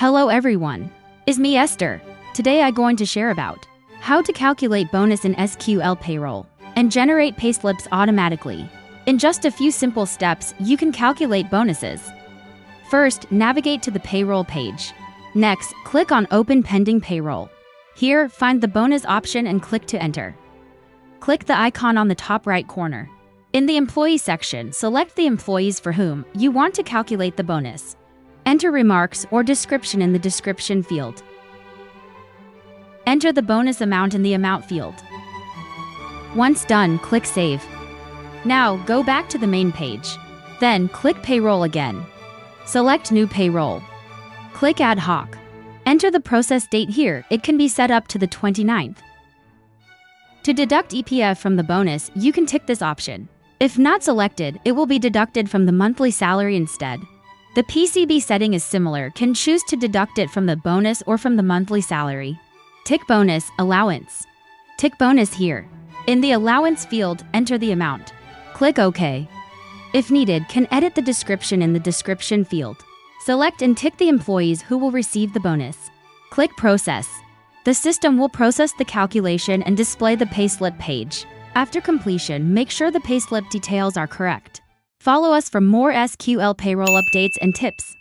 Hello everyone. It's me Esther. Today I'm going to share about how to calculate bonus in SQL Payroll and generate payslips automatically. In just a few simple steps, you can calculate bonuses. First, navigate to the payroll page. Next, click on Open Pending Payroll. Here, find the bonus option and click to enter. Click the icon on the top right corner. In the Employee section, select the employees for whom you want to calculate the bonus. Enter remarks or description in the description field. Enter the bonus amount in the amount field. Once done, click Save. Now, go back to the main page. Then, click Payroll again. Select New Payroll. Click Ad Hoc. Enter the process date here. It can be set up to the 29th. To deduct EPF from the bonus, you can tick this option. If not selected, it will be deducted from the monthly salary instead. The PCB setting is similar, can choose to deduct it from the bonus or from the monthly salary. Tick Bonus Allowance. Tick Bonus here. In the Allowance field, enter the amount. Click OK. If needed, can edit the description in the description field. Select and tick the employees who will receive the bonus. Click Process. The system will process the calculation and display the payslip page. After completion, make sure the payslip details are correct. Follow us for more SQL payroll updates and tips.